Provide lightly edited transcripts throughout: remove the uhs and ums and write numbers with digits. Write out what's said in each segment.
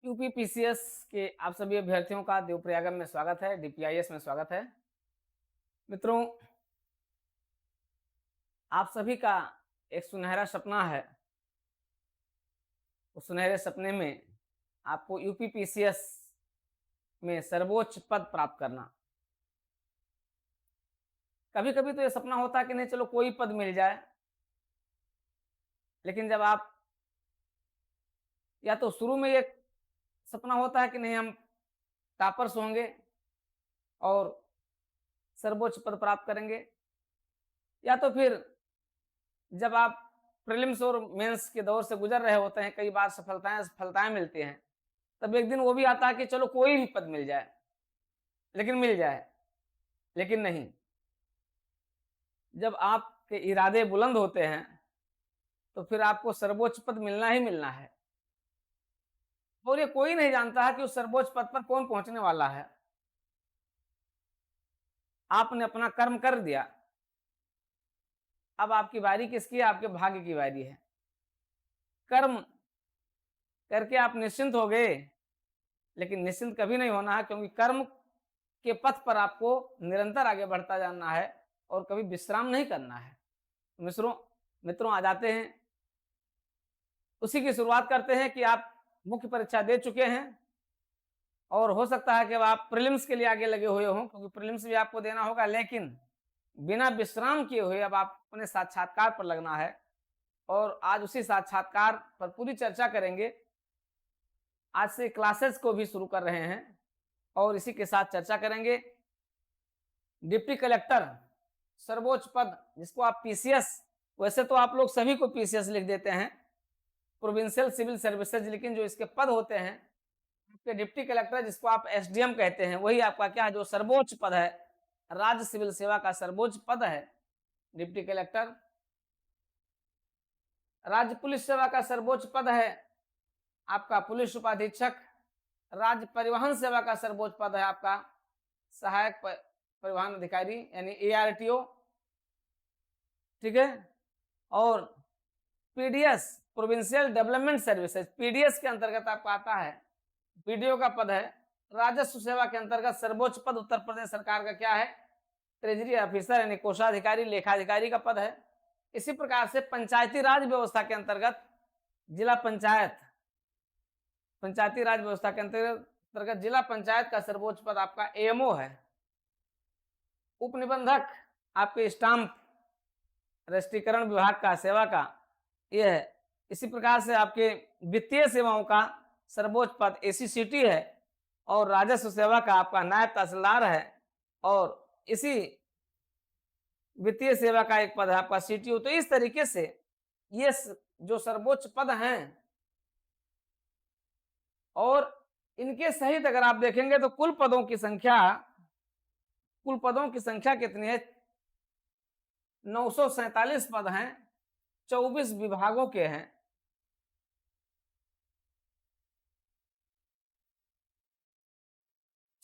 UP PCS के आप सभी अभ्यर्थियों का देवप्रयागम में स्वागत है, डीपीआईएस में स्वागत है। मित्रों, आप सभी का एक सुनहरा सपना है। उस सुनहरे सपने में आपको यूपी पीसीएस में सर्वोच्च पद प्राप्त करना। कभी कभी तो ये सपना होता है कि नहीं, चलो कोई पद मिल जाए, लेकिन जब आप या तो शुरू में ये सपना होता है कि नहीं हम टॉपर्स होंगे और सर्वोच्च पद प्राप्त करेंगे, या तो फिर जब आप प्रीलिम्स और मेंस के दौर से गुजर रहे होते हैं, कई बार सफलताएं मिलती हैं, तब एक दिन वो भी आता है कि चलो कोई भी पद मिल जाए, लेकिन मिल जाए। लेकिन नहीं, जब आपके इरादे बुलंद होते हैं तो फिर आपको सर्वोच्च पद मिलना ही मिलना है। और ये कोई नहीं जानता है कि उस सर्वोच्च पद पर कौन पहुंचने वाला है। आपने अपना कर्म कर दिया, अब आपकी बारी किसकी है? आपके भाग्य की बारी है। कर्म करके आप निश्चिंत हो गए, लेकिन निश्चिंत कभी नहीं होना है, क्योंकि कर्म के पथ पर आपको निरंतर आगे बढ़ता जाना है और कभी विश्राम नहीं करना है। मित्रों मित्रों आ जाते हैं, उसी की शुरुआत करते हैं कि आप मुख्य परीक्षा दे चुके हैं और हो सकता है कि अब आप प्रीलिम्स के लिए आगे लगे हुए हों, क्योंकि प्रीलिम्स भी आपको देना होगा, लेकिन बिना विश्राम किए हुए अब आप अपने साक्षात्कार पर लगना है। और आज उसी साक्षात्कार पर पूरी चर्चा करेंगे। आज से क्लासेस को भी शुरू कर रहे हैं और इसी के साथ चर्चा करेंगे। डिप्टी कलेक्टर सर्वोच्च पद, जिसको आप पीसीएस, वैसे तो आप लोग सभी को पीसीएस लिख देते हैं, प्रोविंशियल सिविल सर्विसेज, लेकिन जो इसके पद होते हैं, आपके डिप्टी कलेक्टर जिसको आप एसडीएम कहते हैं, वही आपका क्या है, जो सर्वोच्च पद है, राज्य सिविल सेवा का सर्वोच्च पद है डिप्टी कलेक्टर। राज्य पुलिस सेवा का सर्वोच्च पद है आपका पुलिस उपाधीक्षक। राज्य परिवहन सेवा का सर्वोच्च पद है आपका सहायक परिवहन अधिकारी, यानी एआरटीओ। ठीक है। और PDS, provincial development services, PDS के अंतर्गत आपका आता है पीडीओ का पद है। राजस्व सेवा के अंतर्गत सर्वोच्च पद उत्तर प्रदेश सरकार का क्या है? ट्रेजरी ऑफिसर, यानी कोषाधिकारी, लेखाधिकारी का पद है। इसी प्रकार से पंचायती राज व्यवस्था के अंतर्गत जिला पंचायत, पंचायती राज व्यवस्था के अंतर्गत जिला पंचायत का सर्वोच्च पद आपका एएमओ है। उप निबंधक आपके स्टाम्प रजिस्ट्रीकरण विभाग का सेवा का यह है। इसी प्रकार से आपके वित्तीय सेवाओं का सर्वोच्च पद एसीसीटी है और राजस्व सेवा का आपका नायब तहसीलदार है। और इसी वित्तीय सेवा का एक पद है आपका सीटीओ। तो इस तरीके से ये जो सर्वोच्च पद हैं, और इनके सहित अगर आप देखेंगे तो कुल पदों की संख्या कितनी है? 947 पद हैं, 24 विभागों के हैं।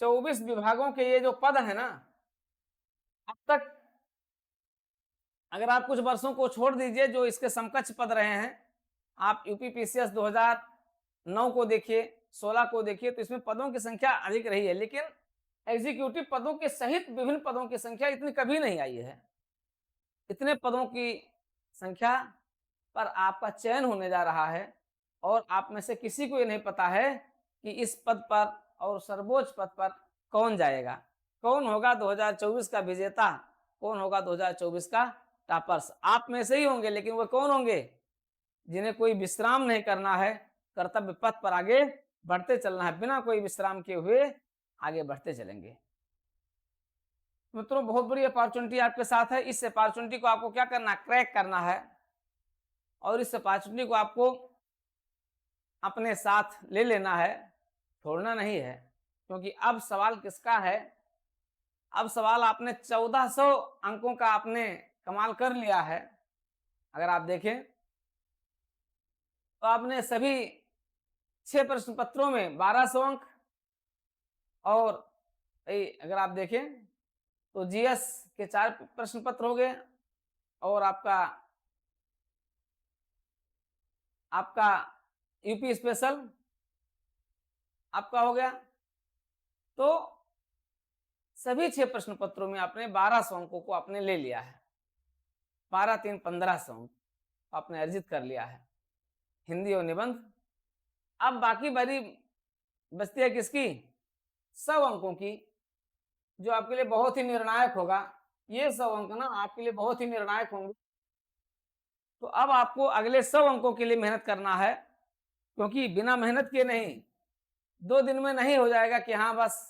24 विभागों के ये जो पद है ना, अब तक अगर आप कुछ वर्षों को छोड़ दीजिए जो इसके समकक्ष पद रहे हैं, आप यूपी पीसीएस 2009 को देखिए, 16 को देखिए, तो इसमें पदों की संख्या अधिक रही है, लेकिन एग्जीक्यूटिव पदों के सहित विभिन्न पदों की संख्या इतनी कभी नहीं आई है। इतने पदों की संख्या पर आपका चयन होने जा रहा है और आप में से किसी को ये नहीं पता है कि इस पद पर और सर्वोच्च पद पर कौन जाएगा, कौन होगा 2024 का विजेता, कौन होगा 2024 का टॉपर्स। आप में से ही होंगे, लेकिन वो कौन होंगे? जिन्हें कोई विश्राम नहीं करना है, कर्तव्य पथ पर आगे बढ़ते चलना है, बिना कोई विश्राम किए हुए आगे बढ़ते चलेंगे। मित्रों, बहुत बड़ी अपॉर्चुनिटी आपके साथ है। इस अपॉर्चुनिटी को आपको क्या करना, क्रैक करना है, और इस अपॉर्चुनिटी को आपको अपने साथ ले लेना है, छोड़ना नहीं है। क्योंकि अब सवाल किसका है? अब सवाल आपने 1400 अंकों का आपने कमाल कर लिया है। अगर आप देखें तो आपने सभी 6 प्रश्न पत्रों में 1200 अंक, और अगर आप देखें तो जीएस के 4 प्रश्न पत्र हो गए, और आपका यूपी स्पेशल आपका हो गया। तो सभी 6 प्रश्न पत्रों में आपने 1200 अंकों को आपने ले लिया है। 12 3 1500 अंक आपने अर्जित कर लिया है हिंदी और निबंध। अब बाकी बारी बचती है किसकी? 100 अंकों की, जो आपके लिए बहुत ही निर्णायक होगा। ये 100 अंक ना आपके लिए बहुत ही निर्णायक होंगे। तो अब आपको अगले 100 अंकों के लिए मेहनत करना है, क्योंकि बिना मेहनत किए नहीं, 2 दिन में नहीं हो जाएगा कि हाँ बस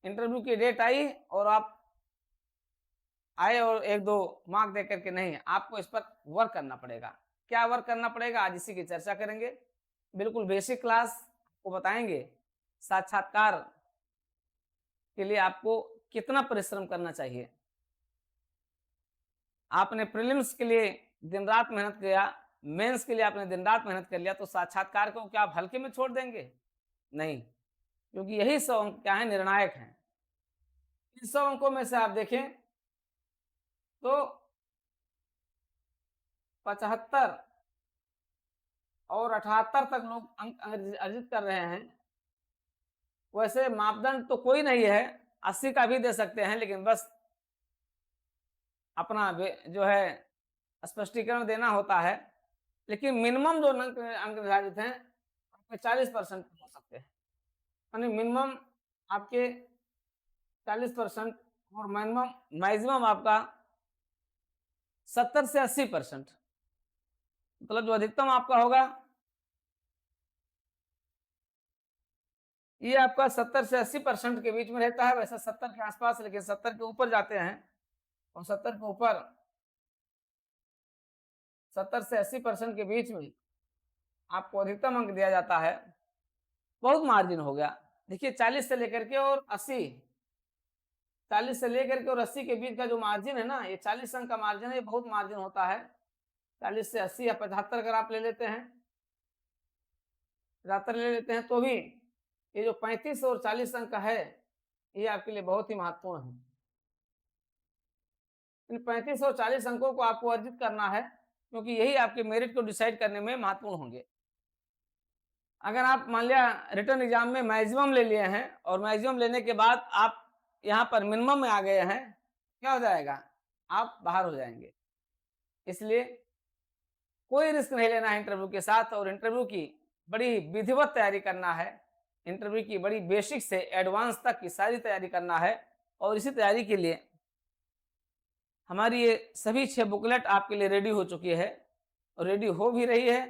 इंटरव्यू की डेट आई और आप आए और 1-2 मार्क दे करके नहीं, आपको इस पर वर्क करना पड़ेगा। क्या वर्क करना पड़ेगा, आज इसी की चर्चा करेंगे। बिल्कुल बेसिक क्लास को बताएंगे। साक्षात्कार के लिए आपको कितना परिश्रम करना चाहिए। आपने प्रीलिम्स के लिए दिन रात मेहनत किया, मेंस के लिए आपने दिन रात मेहनत कर लिया, तो साक्षात्कार को क्या आप हल्के में छोड़ देंगे? नहीं, क्योंकि यही 100 अंक क्या है, निर्णायक हैं। इन 100 अंकों में से आप देखें तो 75 और 78 तक लोग अंक अर्जित कर रहे हैं। वैसे मापदंड तो कोई नहीं है, 80 का भी दे सकते हैं, लेकिन बस अपना जो है स्पष्टीकरण देना होता है। लेकिन मिनिमम जो अंक निर्धारित हैं, आपके 40% हो सकते हैं, यानी मिनिमम आपके 40% और मैक्सिमम आपका 70 से 80%, मतलब जो अधिकतम आपका होगा ये आपका 70 से 80% के बीच में रहता है। वैसे 70 के आसपास, लेकिन 70 के ऊपर जाते हैं, और 70 के ऊपर 70 से 80% के बीच में आपको अधिकतम अंक दिया जाता है। बहुत मार्जिन हो गया। देखिए 40 से लेकर के और 80, 40 से लेकर के और 80 के बीच का जो मार्जिन है ना, ये 40 अंक का मार्जिन है, ये बहुत मार्जिन होता है। 40 से 80 या 75 अगर आप ले लेते हैं, 75 ले लेते हैं, तो भी ये जो 35 और 40 अंक का है, ये आपके लिए बहुत ही महत्वपूर्ण है। इन 35 और 40 अंकों को आपको अर्जित करना है, क्योंकि यही आपके मेरिट को डिसाइड करने में महत्वपूर्ण होंगे। अगर आप मान लिया रिटर्न एग्जाम में मैक्सिमम ले लिए हैं और मैक्सिमम लेने के बाद आप यहाँ पर मिनिमम में आ गए हैं, क्या हो जाएगा, आप बाहर हो जाएंगे। इसलिए कोई रिस्क नहीं लेना है इंटरव्यू के साथ, और इंटरव्यू की बड़ी विधिवत तैयारी करना है। इंटरव्यू की बड़ी बेसिक से एडवांस तक की सारी तैयारी करना है। और इसी तैयारी के लिए हमारी ये सभी 6 बुकलेट आपके लिए रेडी हो चुकी है, और रेडी हो भी रही है।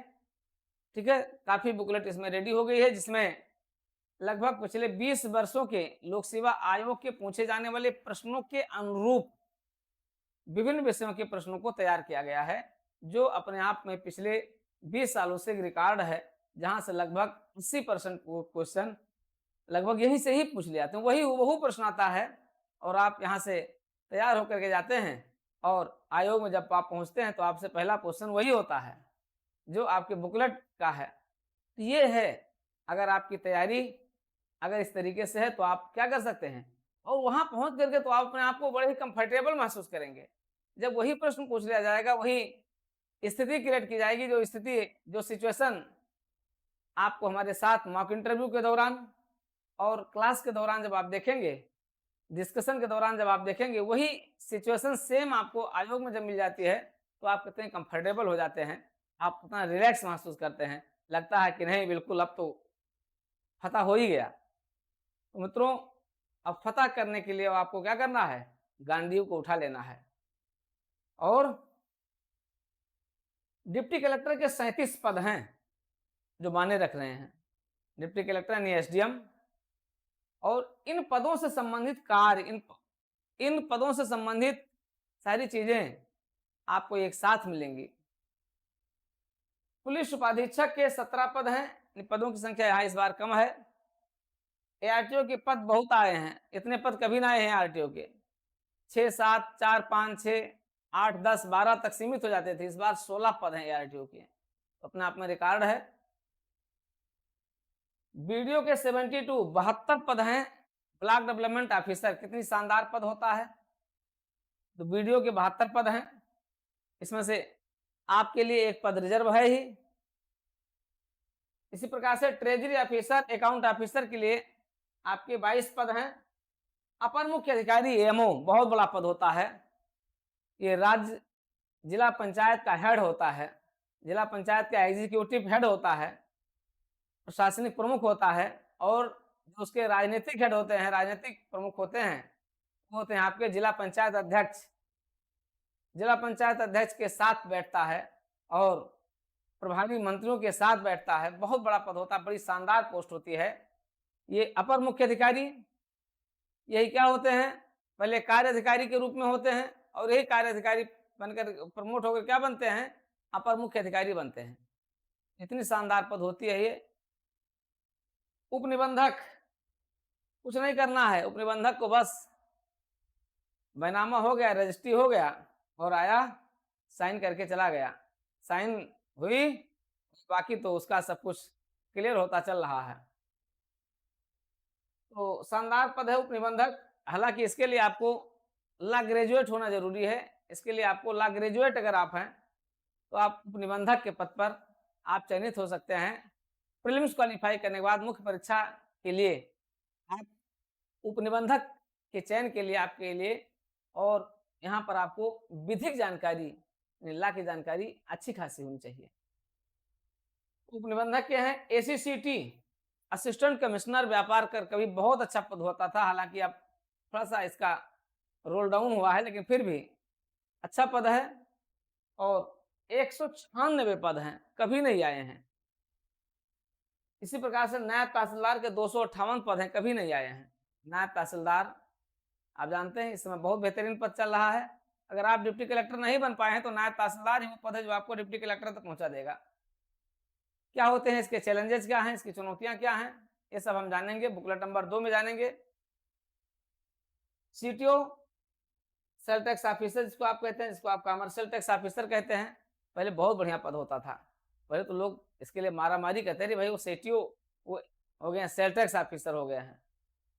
ठीक है, काफ़ी बुकलेट इसमें रेडी हो गई है, जिसमें लगभग पिछले 20 वर्षों के लोक सेवा आयोग के पूछे जाने वाले प्रश्नों के अनुरूप विभिन्न विषयों के प्रश्नों को तैयार किया गया है, जो अपने आप में पिछले 20 सालों से एक रिकॉर्ड है, जहां से लगभग 80% क्वेश्चन लगभग यहीं से ही पूछ लिए जाते हैं। वही हूबहू प्रश्न आता है, और आप यहाँ से तैयार होकर के जाते हैं, और आयोग में जब आप पहुँचते हैं तो आपसे पहला क्वेश्चन वही होता है जो आपके बुकलेट का है। तो ये है, अगर आपकी तैयारी अगर इस तरीके से है तो आप क्या कर सकते हैं, और वहां पहुंच करके तो आप अपने आप को बड़े ही कंफर्टेबल महसूस करेंगे। जब वही प्रश्न पूछ लिया जाएगा, वही स्थिति क्रिएट की जाएगी, जो स्थिति, जो सिचुएशन आपको हमारे साथ मॉक इंटरव्यू के दौरान और क्लास के दौरान जब आप देखेंगे, डिस्कशन के दौरान जब आप देखेंगे, वही सिचुएशन सेम आपको आयोग में जब मिल जाती है, तो आप कितने कंफर्टेबल हो जाते हैं, आप कितना रिलैक्स महसूस करते हैं, लगता है कि नहीं बिल्कुल अब तो फतह हो ही गया। तो मित्रों, अब फतह करने के लिए आपको क्या करना है, गांडीव को उठा लेना है। और डिप्टी कलेक्टर के 37 पद हैं जो माने रख रहे हैं, डिप्टी कलेक्टर यानी एसडीएम, और इन पदों से संबंधित कार्य, इन पदों से संबंधित सारी चीजें आपको एक साथ मिलेंगी। पुलिस उपाधीक्षक के 17 पद हैं, इन पदों की संख्या यहाँ इस बार कम है। एआरटीओ के पद बहुत आए हैं, इतने पद कभी ना आए हैं आरटीओ के। 6, 7, 4, 5, 6, 8, 10, 12 तक सीमित हो जाते थे, इस बार 16 पद हैं एआरटीओ के, तो अपने आप में रिकॉर्ड है। बीडीओ के 72 पद हैं। ब्लॉक डेवलपमेंट ऑफिसर, कितनी शानदार पद होता है। तो बीडीओ के 72 पद हैं, इसमें से आपके लिए एक पद रिजर्व है ही। इसी प्रकार से ट्रेजरी ऑफिसर, अकाउंट ऑफिसर के लिए आपके 22 पद हैं। अपर मुख्य अधिकारी एएमओ बहुत बड़ा पद होता है। ये राज्य जिला पंचायत का हेड होता है, जिला पंचायत का एग्जीक्यूटिव हेड होता है, प्रशासनिक प्रमुख होता है, और जो उसके राजनीतिक हेड होते हैं, राजनीतिक प्रमुख होते हैं, वो होते हैं आपके जिला पंचायत अध्यक्ष। जिला पंचायत अध्यक्ष के साथ बैठता है और प्रभारी मंत्रियों के साथ बैठता है। बहुत बड़ा पद होता है, बड़ी शानदार पोस्ट होती है। ये अपर मुख्य अधिकारी, यही क्या होते हैं, पहले कार्य अधिकारी के रूप में होते हैं और यही कार्य अधिकारी बनकर प्रमोट होकर क्या बनते हैं, अपर मुख्य अधिकारी बनते हैं। इतनी शानदार पद होती है ये। उपनिबंधक, कुछ नहीं करना है, उपनिबंधक को बस बैनामा हो गया, रजिस्ट्री हो गया और आया, साइन करके चला गया, साइन हुई, बाकी तो उसका सब कुछ क्लियर होता चल रहा है। तो शानदार पद है उपनिबंधक। हालांकि इसके लिए आपको लॉ ग्रेजुएट होना जरूरी है। इसके लिए आपको लॉ ग्रेजुएट अगर आप हैं तो आप उपनिबंधक के पद पर आप चयनित हो सकते हैं। प्रीलिम्स क्वालिफाई करने के बाद मुख्य परीक्षा के लिए आप उपनिबंधक के चयन के लिए आपके लिए, और यहाँ पर आपको विधिक जानकारी, लॉ की जानकारी अच्छी खासी होनी चाहिए। उपनिबंधक के हैं एसीसीटी, असिस्टेंट कमिश्नर व्यापार कर, कभी बहुत अच्छा पद होता था, हालांकि अब थोड़ा सा इसका रोल डाउन हुआ है, लेकिन फिर भी अच्छा पद है। और 196 पद हैं, कभी नहीं आए हैं। इसी प्रकार से नायब तहसीलदार के 258 पद हैं, कभी नहीं आए हैं। नायब तहसीलदार आप जानते हैं इस समय बहुत बेहतरीन पद चल रहा है। अगर आप डिप्टी कलेक्टर नहीं बन पाए हैं तो नायब तहसीलदार ही वो पद है जो आपको डिप्टी कलेक्टर तक पहुंचा देगा। क्या होते हैं इसके चैलेंजेस, क्या हैं इसकी चुनौतियां, क्या हैं, ये सब हम जानेंगे, बुकलेट नंबर 2 में जानेंगे। सीटीओ, सेल टैक्स ऑफिसर जिसको आप कहते हैं, जिसको आप कमर्शियल टैक्स ऑफिसर कहते हैं, पहले बहुत बढ़िया पद होता था। पहले तो लोग इसके लिए मारा मारी कहते हैं, भाई वो सीटीओ वो हो गए, सेल टैक्स ऑफिसर हो गए हैं,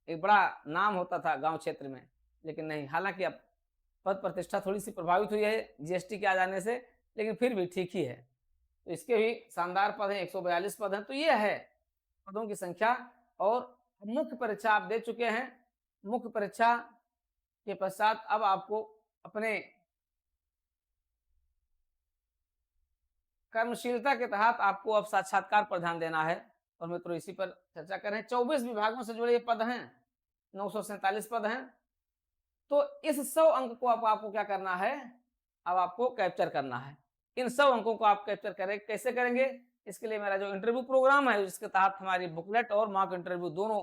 एक बड़ा नाम होता था गांव क्षेत्र में। लेकिन नहीं, हालांकि अब पद प्रतिष्ठा थोड़ी सी प्रभावित हुई है जीएसटी के आ जाने से, लेकिन फिर भी ठीक ही है। तो इसके भी शानदार पद हैं, 142 पद हैं। तो ये है पदों की संख्या। और मुख्य परीक्षा आप दे चुके हैं। मुख्य परीक्षा के पश्चात अब आपको अपने कर्मशीलता के तहत आपको अब साक्षात्कार पर ध्यान देना है। और मित्रों इसी पर चर्चा करें। 24 विभागों से जुड़े ये पद हैं, 947 पद हैं। तो इस 100 अंक को आपको क्या करना है, अब आपको कैप्चर करना है। इन 100 अंकों को आप कैप्चर करें, कैसे करेंगे, इसके लिए मेरा जो इंटरव्यू प्रोग्राम है जिसके तहत हमारी बुकलेट और मॉक इंटरव्यू दोनों,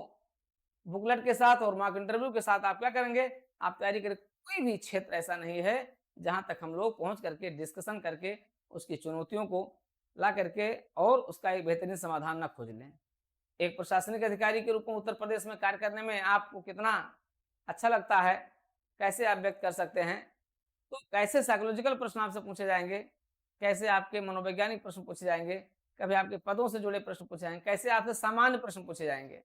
बुकलेट के साथ और मॉक इंटरव्यू के साथ आप क्या करेंगे, आप तैयारी करें। कोई भी क्षेत्र ऐसा नहीं है जहां तक हम लोग पहुंच करके डिस्कशन करके उसकी चुनौतियों को ला करके और उसका एक बेहतरीन समाधान न खोज लें। एक प्रशासनिक अधिकारी के रूप में उत्तर प्रदेश में कार्य करने में आपको कितना अच्छा लगता है, कैसे आप व्यक्त कर सकते हैं। तो कैसे साइकोलॉजिकल प्रश्न आपसे पूछे जाएंगे, कैसे आपके मनोवैज्ञानिक प्रश्न पूछे जाएंगे, कभी आपके पदों से जुड़े प्रश्न पूछे जाएंगे, कैसे आपसे सामान्य प्रश्न पूछे जाएंगे।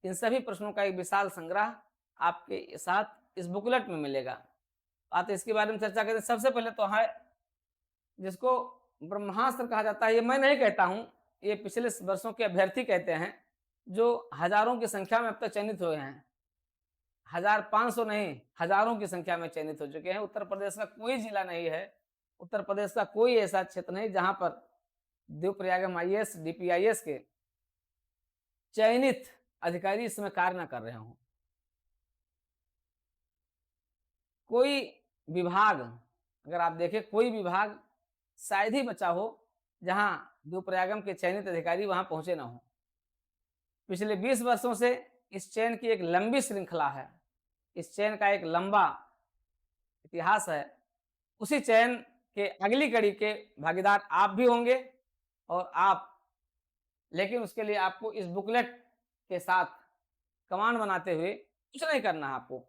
इन सभी प्रश्नों का एक विशाल संग्रह आपके साथ इस बुकलेट में मिलेगा। आते इसके बारे में चर्चा करें। सबसे पहले तो है जिसको ब्रह्मास्त्र कहा जाता है। ये मैं नहीं कहता हूं, ये पिछले वर्षों के अभ्यर्थी कहते हैं जो हजारों की संख्या में अब तक चयनित हुए हैं। 1500 नहीं, हजारों की संख्या में चयनित हो चुके हैं। उत्तर प्रदेश का कोई जिला नहीं है, उत्तर प्रदेश का कोई ऐसा क्षेत्र नहीं जहां पर देवप्रयाग IAS DPIS के चयनित अधिकारी इसमें कार्य न कर रहे हों। कोई विभाग अगर आप देखें, कोई विभाग शायद ही बचा हो जहां देवप्रयागम के चयनित अधिकारी वहां पहुंचे ना हो। पिछले 20 वर्षों से इस चयन की एक लंबी श्रृंखला है, इस चयन का एक लंबा इतिहास है। उसी चयन के अगली कड़ी के भागीदार आप भी होंगे और आप, लेकिन उसके लिए आपको इस बुकलेट के साथ कमांड बनाते हुए कुछ नहीं करना है आपको,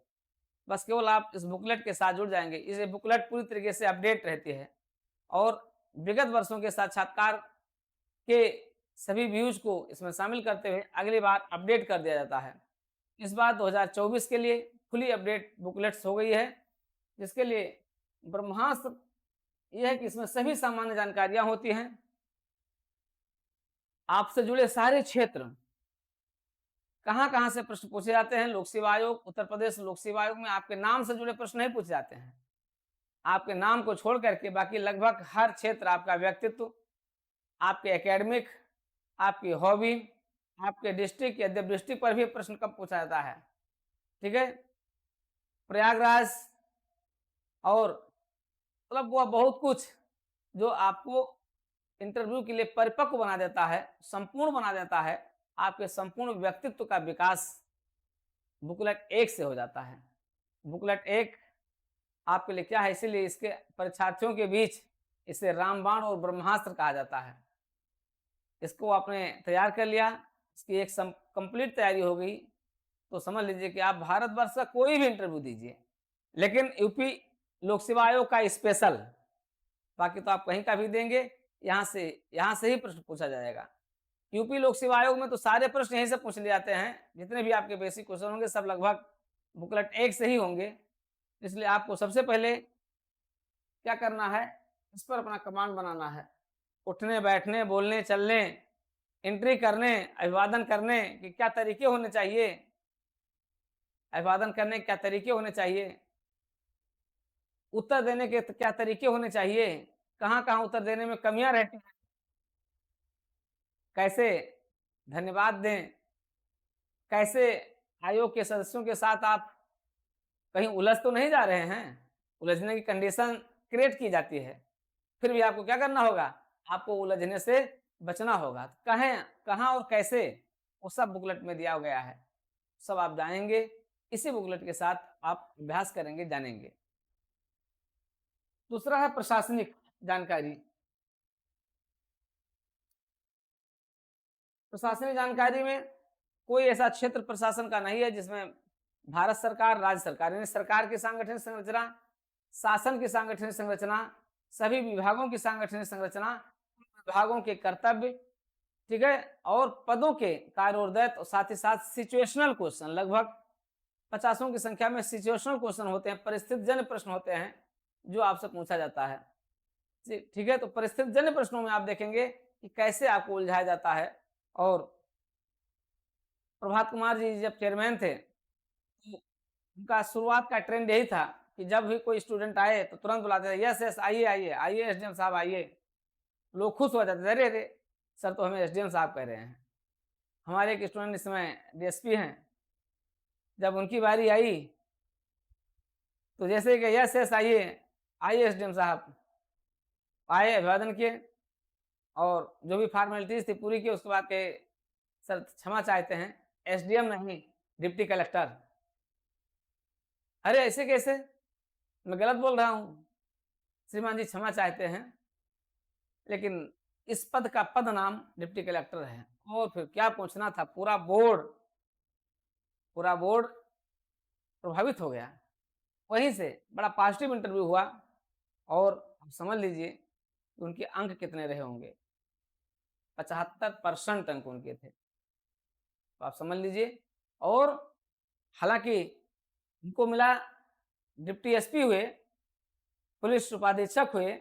बस केवल आप इस बुकलेट के साथ जुड़ जाएंगे। इस बुकलेट पूरी तरीके से अपडेट रहती है और विगत वर्षों के साक्षात्कार के सभी व्यूज को इसमें शामिल करते हुए अगली बार अपडेट कर दिया जाता है। इस बार 2024 के लिए फुली अपडेट बुकलेट्स हो गई है, जिसके लिए ब्रह्मास्त्र यह है कि इसमें सभी सामान्य जानकारियां होती हैं। आपसे जुड़े सारे क्षेत्र, कहाँ-कहाँ से प्रश्न पूछे जाते हैं। लोक सेवा आयोग, उत्तर प्रदेश लोक सेवा आयोग में आपके नाम से जुड़े प्रश्न नहीं पूछे जाते हैं। आपके नाम को छोड़ करके बाकी लगभग हर क्षेत्र, आपका व्यक्तित्व, आपके एकेडमिक, आपकी हॉबी, आपके डिस्ट्रिक्ट या डिस्ट्रिक्ट पर भी प्रश्न कब पूछा जाता है, ठीक है। प्रयागराज और मतलब वह बहुत कुछ जो आपको इंटरव्यू के लिए परिपक्व बना देता है, संपूर्ण बना देता है, आपके संपूर्ण व्यक्तित्व का विकास बुकलेट 1 से हो जाता है। बुकलेट 1 आपके लिए क्या है, इसीलिए इसके परीक्षार्थियों के बीच इसे रामबाण और ब्रह्मास्त्र कहा जाता है। इसको आपने तैयार कर लिया, इसकी एक कंप्लीट तैयारी हो गई, तो समझ लीजिए कि आप भारतवर्ष का कोई भी इंटरव्यू दीजिए, लेकिन यूपी लोक सेवा आयोग का स्पेशल, बाकी तो आप कहीं का भी देंगे, यहाँ से ही प्रश्न पूछा जाएगा। यूपी लोक सेवा आयोग में तो सारे प्रश्न यहीं से पूछ लिए जाते हैं, जितने भी आपके बेसिक क्वेश्चन होंगे सब लगभग बुकलेट 1 से ही होंगे। इसलिए आपको सबसे पहले क्या करना है, इस पर अपना कमांड बनाना है। उठने, बैठने, बोलने, चलने, एंट्री करने, अभिवादन करने के क्या तरीके होने चाहिए, अभिवादन करने के क्या तरीके होने चाहिए, उत्तर देने के क्या तरीके होने चाहिए, कहाँ-कहाँ उत्तर देने में कमियां रहती हैं, कैसे धन्यवाद दें, कैसे आयोग के सदस्यों के साथ आप कहीं उलझ तो नहीं जा रहे हैं, उलझने की कंडीशन क्रिएट की जाती है, फिर भी आपको क्या करना होगा, आपको उलझने से बचना होगा। कहें कहाँ और कैसे, वो सब बुकलेट में दिया गया है, सब आप जानेंगे, इसी बुकलेट के साथ आप अभ्यास करेंगे, जानेंगे। दूसरा है प्रशासनिक जानकारी। प्रशासनिक जानकारी में कोई ऐसा क्षेत्र प्रशासन का नहीं है जिसमें भारत सरकार, राज्य सरकार यानी सरकार की सांगठनिक संरचना, शासन की सांगठनिक संरचना, सभी विभागों की सांगठनिक संरचना, विभागों के कर्तव्य, ठीक है, और पदों के कार्य और दायित्व, और साथ ही साथ सिचुएशनल क्वेश्चन, लगभग 50 की संख्या में सिचुएशनल क्वेश्चन होते हैं, परिस्थिति जन्य प्रश्न होते हैं जो आपसे पूछा जाता है, ठीक है। तो परिस्थिति जन्य प्रश्नों में आप देखेंगे कि कैसे आपको उलझाया जाता है। और प्रभात कुमार जी जब चेयरमैन थे, तो उनका शुरुआत का ट्रेंड यही था कि जब भी कोई स्टूडेंट आए तो तुरंत बुलाते थे, यस यस आइए आइए आइए एसडीएम साहब आइए। लोग खुश हो जाते थे, अरे अरे सर तो हमें एसडीएम साहब कह रहे हैं। हमारे एक स्टूडेंट इस समय डीएसपी हैं, जब उनकी बारी आई तो जैसे कि यस यस आइए आइए एसडीएम साहब, आए, अभिवादन किए और जो भी फॉर्मेलिटीज थी पूरी की, उसके बाद के सर क्षमा चाहते हैं, एसडीएम नहीं डिप्टी कलेक्टर। अरे ऐसे कैसे, मैं गलत बोल रहा हूँ, श्रीमान जी क्षमा चाहते हैं, लेकिन इस पद का पद नाम डिप्टी कलेक्टर है। और फिर क्या पूछना था, पूरा बोर्ड प्रभावित हो गया। वहीं से बड़ा पॉजिटिव इंटरव्यू हुआ और आप समझ लीजिए उनके अंक कितने रहे होंगे, 75% अंक उनके थे, तो आप समझ लीजिए। और हालांकि उनको मिला, डिप्टी एसपी हुए, पुलिस उपाधीक्षक हुए,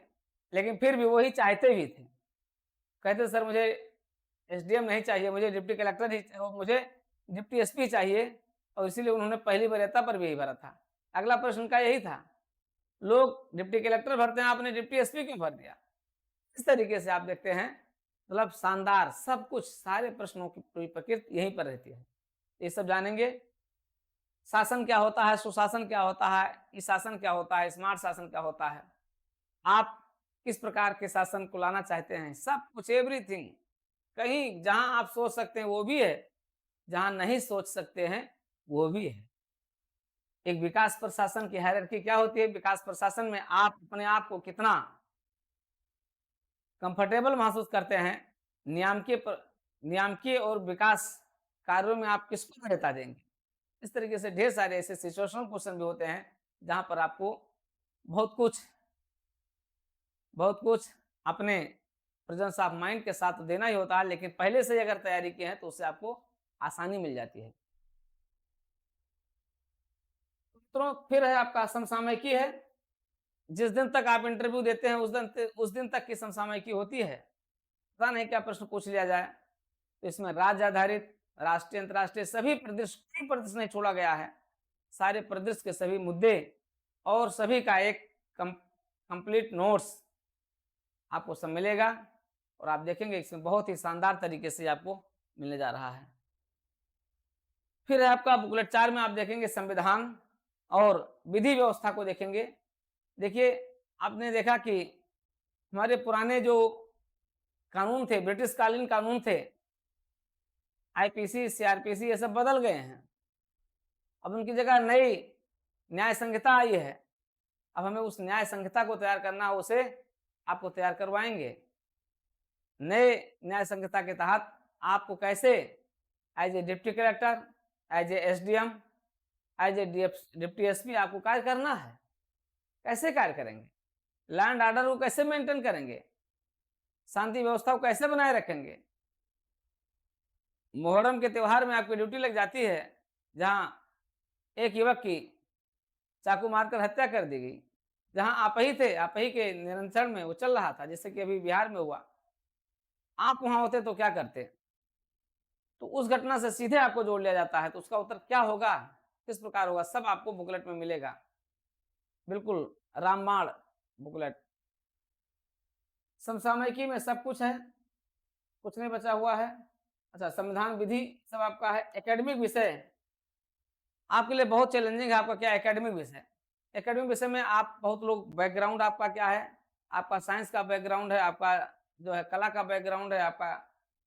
लेकिन फिर भी वही चाहते भी थे, कहते सर मुझे एसडीएम नहीं चाहिए, मुझे डिप्टी कलेक्टर ही, मुझे डिप्टी एसपी चाहिए, और इसीलिए उन्होंने पहली वरीयता पर भी यही भरा था। अगला प्रश्न उनका यही था, लोग डिप्टी कलेक्टर भरते हैं, आपने डिप्टी एसपी क्यों भर दिया। इस तरीके से आप देखते हैं, मतलब शानदार सब कुछ, सारे प्रश्नों की पूरी प्रकृति यहीं पर रहती है। ये सब जानेंगे, शासन क्या होता है, सुशासन क्या होता है, ई शासन क्या होता है, स्मार्ट शासन क्या होता है, आप किस प्रकार के शासन को लाना चाहते हैं, सब कुछ, एवरीथिंग। कहीं जहां आप सोच सकते हैं वो भी है, जहां नहीं सोच सकते हैं वो भी है। एक विकास प्रशासन की हायरार्की क्या होती है, विकास प्रशासन में आप अपने आप को कितना कंफर्टेबल महसूस करते हैं, नियामकीय और विकास कार्यों में आप किसको वरीयता देंगे। इस तरीके से ढेर सारे ऐसे सिचुएशनल क्वेश्चन भी होते हैं जहां पर आपको बहुत कुछ अपने प्रेजेंस ऑफ माइंड के साथ देना ही होता है, लेकिन पहले से अगर तैयारी की है तो उससे आपको आसानी मिल जाती है। तो फिर है आपका समसामयिकी है, जिस दिन तक आप इंटरव्यू देते हैं उस दिन तक की समसामयिकी होती है, पता नहीं क्या प्रश्न पूछ लिया जाए। तो इसमें राज्य आधारित, राष्ट्रीय, अंतर्राष्ट्रीय सभी प्रदेश, कोई प्रदेश नहीं छोड़ा गया है। सारे प्रदेश के सभी मुद्दे और सभी का एक कंप्लीट नोट्स आपको सब मिलेगा और आप देखेंगे इसमें बहुत ही शानदार तरीके से आपको मिलने जा रहा है। फिर आपका बुकलेट 4 में आप देखेंगे संविधान और विधि व्यवस्था को देखेंगे। देखिए, आपने देखा कि हमारे पुराने जो कानून थे, ब्रिटिश कालीन कानून थे, आईपीसी, सीआरपीसी, ये सब बदल गए हैं। अब उनकी जगह नई न्याय संहिता आई है। अब हमें उस न्याय संहिता को तैयार करना है, उसे आपको तैयार करवाएंगे। नए न्याय संहिता के तहत आपको कैसे as a deputy collector, as a SDM, as a deputy SP आपको कार्य करना है। कैसे कार्य करेंगे, लैंड ऑर्डर को कैसे मेंटेन करेंगे, शांति व्यवस्था को कैसे बनाए रखेंगे। मुहर्रम के त्योहार में आपकी ड्यूटी लग जाती है, जहां एक युवक की चाकू मारकर हत्या कर दी गई, जहां आप ही थे, आप ही के नियंत्रण में वो चल रहा था, जैसे कि अभी बिहार में हुआ। आप वहां होते तो क्या करते? तो उस घटना से सीधे आपको जोड़ लिया जाता है, तो उसका उत्तर क्या होगा, किस प्रकार होगा, सब आपको बुकलेट में मिलेगा। बिल्कुल रामबाण बुकलेट। समसामयिकी में सब कुछ है, कुछ नहीं बचा हुआ है। अच्छा, संविधान, विधि सब आपका है। एकेडमिक विषय आपके लिए बहुत चैलेंजिंग है। आपका क्या एकेडमिक विषय? एकेडमिक विषय में आप बहुत लोग, बैकग्राउंड आपका क्या है, आपका साइंस का बैकग्राउंड है, आपका जो है कला का बैकग्राउंड है, आपका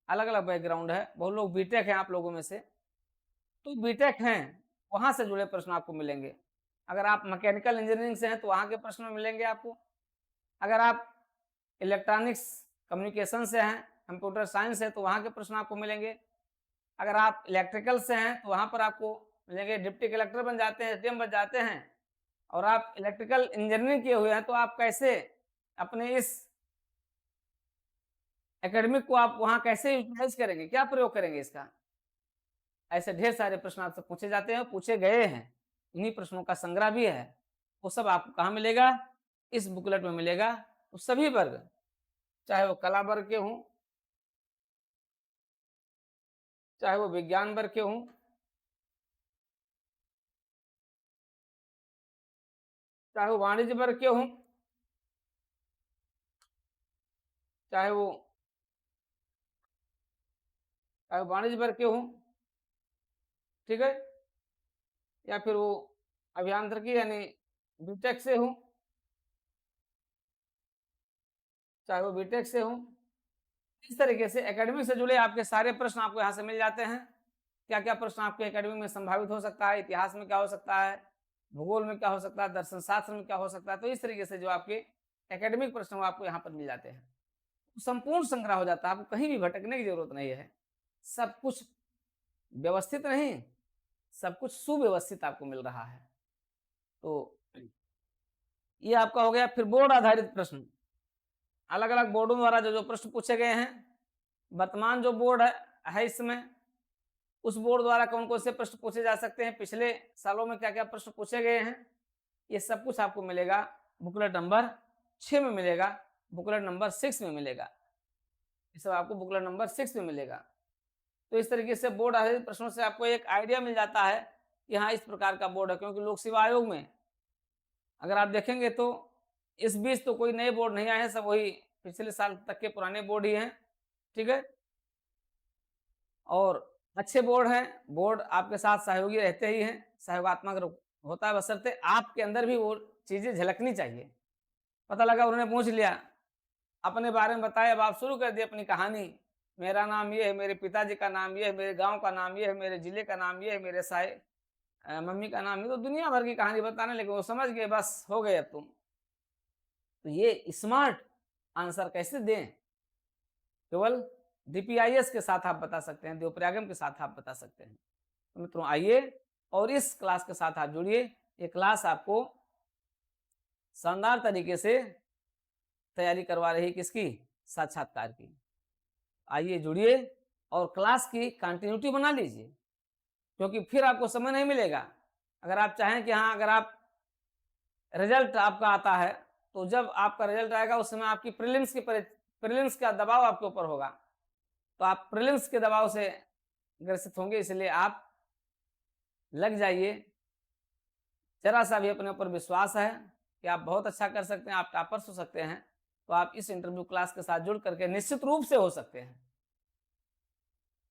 अलग अलग बैकग्राउंड है। बहुत लोग बीटेक हैं आप लोगों में से, तो बीटेक हैं वहां से जुड़े प्रश्न आपको मिलेंगे। अगर आप मैकेनिकल इंजीनियरिंग से हैं तो वहां के प्रश्न मिलेंगे आपको। अगर आप इलेक्ट्रॉनिक्स कम्युनिकेशन से हैं, कंप्यूटर साइंस है, तो वहां के प्रश्न आपको मिलेंगे। अगर आप इलेक्ट्रिकल से हैं तो वहां पर आपको मिलेंगे। डिप्टी कलेक्टर बन जाते हैं, एसडीएम बन जाते हैं, और आप इलेक्ट्रिकल इंजीनियरिंग किए हुए हैं, तो आप कैसे अपने इस एकेडमिक को आप वहां कैसे यूटिलाइज करेंगे, क्या प्रयोग करेंगे इसका। ऐसे ढेर सारे प्रश्न आपसे पूछे जाते हैं, पूछे गए हैं। इन्हीं प्रश्नों का संग्रह भी है। वो सब आपको कहाँ मिलेगा? इस बुकलेट में मिलेगा। तो सभी वर्ग, चाहे वो कला वर्ग के हों, चाहे वो विज्ञान वर्ग के हों, चाहे वो वाणिज्य वर्ग के हों, चाहे वो वाणिज्य वर्ग के हों, ठीक है, या फिर वो अभियांत्रिकी यानी बीटेक से हो, चाहे वो बीटेक से हो। इस तरीके से एकेडमिक से जुड़े आपके सारे प्रश्न आपको यहाँ से मिल जाते हैं। क्या क्या प्रश्न आपके एकेडमिक में संभावित हो सकता है, इतिहास में क्या हो सकता है, भूगोल में क्या हो सकता है, दर्शन शास्त्र में क्या हो सकता है। तो इस तरीके से जो आपके एकेडमिक प्रश्न वो आपको यहाँ पर मिल जाते हैं। संपूर्ण संग्रह हो जाता है, आपको कहीं भी भटकने की जरूरत नहीं है। सब कुछ व्यवस्थित नहीं, सब कुछ सुव्यवस्थित आपको मिल रहा है। तो ये आपका हो गया। फिर बोर्ड आधारित प्रश्न, अलग अलग बोर्डों द्वारा जो जो प्रश्न पूछे गए हैं। वर्तमान जो बोर्ड है इसमें, उस बोर्ड द्वारा कौन कौन से प्रश्न पूछे जा सकते हैं, पिछले सालों में क्या क्या प्रश्न पूछे गए हैं, ये सब कुछ आपको मिलेगा बुकलेट नंबर 6 में मिलेगा, बुकलेट नंबर 6 में मिलेगा। ये सब आपको बुकलेट नंबर 6 में मिलेगा। तो इस तरीके से बोर्ड आधारित प्रश्नों से आपको एक आइडिया मिल जाता है कि हाँ, इस प्रकार का बोर्ड है। क्योंकि लोक सेवा आयोग में अगर आप देखेंगे तो इस बीच तो कोई नए बोर्ड नहीं आए हैं, सब वही पिछले साल तक के पुराने बोर्ड ही हैं, ठीक है। और अच्छे बोर्ड हैं, बोर्ड आपके साथ सहयोगी रहते ही हैं, सहयोगात्मक होता है, बशर्ते आपके अंदर भी वो चीजें झलकनी चाहिए। पता लगा उन्होंने पूछ लिया, अपने बारे में बताया, अब आप शुरू कर दिए अपनी कहानी, मेरा नाम ये है, मेरे पिताजी का नाम ये है, मेरे गांव का नाम ये है, मेरे जिले का नाम ये है, मेरे मम्मी का नाम ये, तो दुनिया भर की कहानी बताने लगे। वो समझ गए, बस हो गए अब तुम। तो ये स्मार्ट आंसर कैसे दें, केवल डीपीआईएस के साथ आप बता सकते हैं, देवप्रयागम के साथ आप बता सकते हैं। तो मित्रों, आइए और इस क्लास के साथ आप जुड़िए। ये क्लास आपको शानदार तरीके से तैयारी करवा रही है, किसकी? साक्षात्कार की। आइए जुड़िए और क्लास की कंटिन्यूटी बना लीजिए, क्योंकि फिर आपको समय नहीं मिलेगा। अगर आप चाहें कि हाँ, अगर आप रिजल्ट आपका आता है, तो जब आपका रिजल्ट आएगा उस समय आपकी प्रीलिम्स का दबाव आपके ऊपर होगा। तो आप प्रीलिम्स के दबाव से ग्रसित होंगे, इसलिए आप लग जाइए। जरा सा भी अपने ऊपर विश्वास है कि आप बहुत अच्छा कर सकते हैं, आप टॉपर्स हो सकते हैं, तो आप इस इंटरव्यू क्लास के साथ जुड़ करके निश्चित रूप से हो सकते हैं।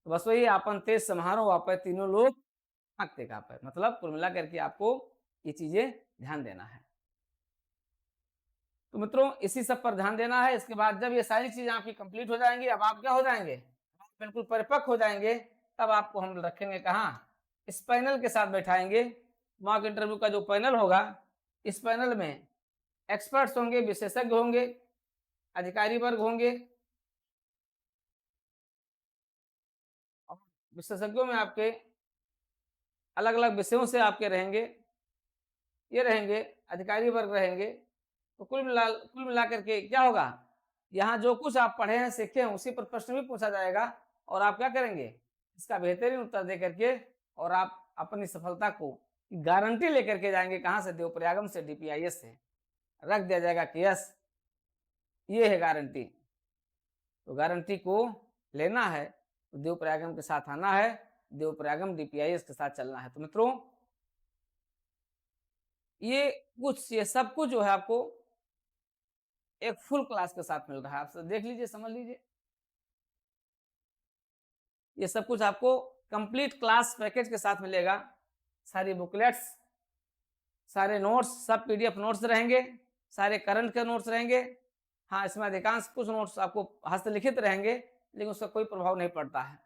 तो बस वही आपन तेज समारोह वापे तीनों लोग आंकते का पे, मतलब कुल मिला करके आपको ये चीजें ध्यान देना है। तो मित्रों इसी सब पर ध्यान देना है। इसके बाद जब ये सारी चीजें आपकी कंप्लीट हो जाएंगी, अब आप क्या हो जाएंगे, आप बिल्कुल परिपक्व हो जाएंगे, तब आपको हम रखेंगे कहाँ, इस पैनल के साथ बैठाएंगे। मॉक इंटरव्यू का जो पैनल होगा, इस पैनल में एक्सपर्ट्स होंगे, विशेषज्ञ होंगे, अधिकारी वर्ग होंगे, और विशेषज्ञों में आपके अलग अलग विषयों से आपके रहेंगे, ये रहेंगे, अधिकारी वर्ग रहेंगे। तो कुल मिला करके क्या होगा, यहाँ जो कुछ आप पढ़े हैं सीखे हैं उसी पर प्रश्न भी पूछा जाएगा, और आप क्या करेंगे, इसका बेहतरीन उत्तर दे करके और आप अपनी सफलता को गारंटी लेकर के जाएंगे, कहाँ से, देवप्रयागम से, DPIS से रख दिया जाएगा कि यस ये है गारंटी। तो गारंटी को लेना है तो देवप्रयागम के साथ आना है, देवप्रयागम DPIS के साथ चलना है। तो मित्रों ये सब कुछ जो है आपको एक फुल क्लास के साथ मिल रहा है, आप देख लीजिए, समझ लीजिए, ये सब कुछ आपको कंप्लीट क्लास पैकेज के साथ मिलेगा। सारी बुकलेट्स, सारे नोट्स, सब PDF नोट्स रहेंगे, सारे करंट के नोट्स रहेंगे। हाँ, इसमें अधिकांश कुछ नोट्स आपको हस्तलिखित रहेंगे, लेकिन उसका कोई प्रभाव नहीं पड़ता है,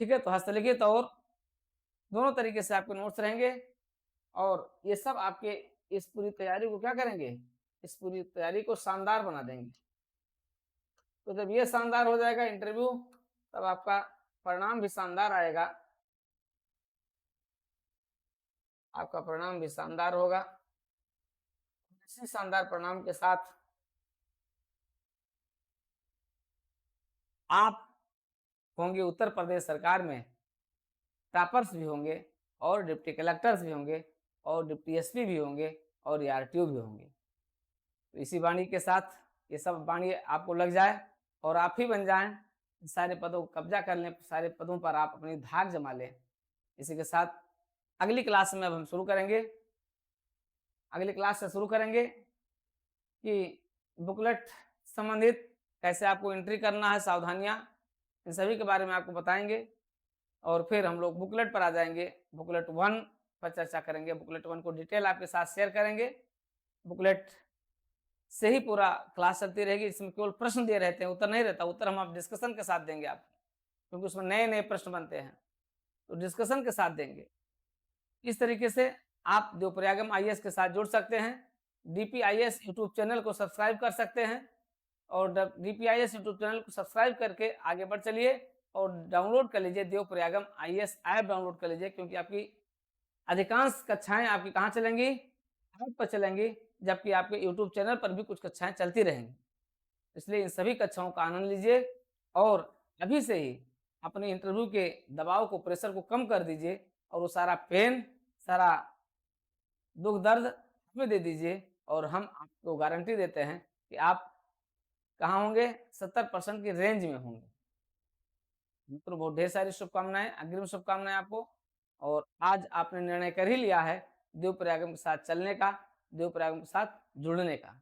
ठीक है। तो हस्तलिखित और दोनों तरीके से आपके नोट्स रहेंगे, और ये सब आपके इस पूरी तैयारी को क्या करेंगे, इस पूरी तैयारी को शानदार बना देंगे। तो जब ये शानदार हो जाएगा इंटरव्यू, तब आपका परिणाम भी शानदार आएगा, आपका परिणाम भी शानदार होगा। इसी शानदार परिणाम के साथ आप होंगे उत्तर प्रदेश सरकार में टॉपर्स भी होंगे, और डिप्टी कलेक्टर्स भी होंगे, और डिप्टी SP भी होंगे, और ARTO भी होंगे। तो इसी वाणी के साथ ये सब वाणी आपको लग जाए और आप ही बन जाएं, सारे पदों को कब्जा कर लें, सारे पदों पर आप अपनी धाक जमा लें। इसी के साथ अगली क्लास में अब हम शुरू करेंगे, अगली क्लास से शुरू करेंगे कि बुकलेट संबंधित कैसे आपको एंट्री करना है, सावधानियां, इन सभी के बारे में आपको बताएंगे। और फिर हम लोग बुकलेट पर आ जाएंगे, बुकलेट 1 पर चर्चा करेंगे, बुकलेट 1 को डिटेल आपके साथ शेयर करेंगे। बुकलेट से ही पूरा क्लास चलती रहेगी, इसमें केवल प्रश्न दिए रहते हैं, उत्तर नहीं रहता, उत्तर हम आप डिस्कशन के साथ देंगे आपको, क्योंकि उसमें नए नए प्रश्न बनते हैं, तो डिस्कशन के साथ देंगे। इस तरीके से आप देवप्रयागम IAS के साथ जुड़ सकते हैं। DPIS यूट्यूब चैनल को सब्सक्राइब कर सकते हैं, और DPIS यूट्यूब चैनल को सब्सक्राइब करके आगे बढ़ चलिए, और डाउनलोड कर लीजिए देवप्रयागम IAS ऐप, डाउनलोड कर लीजिए, क्योंकि आपकी अधिकांश कक्षाएं आपकी कहाँ चलेंगी, ऐप पर चलेंगी, जबकि आपके यूट्यूब चैनल पर भी कुछ कक्षाएं चलती रहेंगी। इसलिए इन सभी कक्षाओं का आनंद लीजिए, और अभी से ही अपने इंटरव्यू के दबाव को, प्रेशर को कम कर दीजिए, और वो सारा पेन, सारा दुख दर्द हमें दे दीजिए, और हम आपको गारंटी देते हैं कि आप कहाँ होंगे, 70% की रेंज में होंगे। मित्रों बहुत ढेर सारी शुभकामनाएं, अग्रिम शुभकामनाएं आपको। और आज आपने निर्णय कर ही लिया है देवप्रयागम के साथ चलने का, देवप्रयागम के साथ जुड़ने का।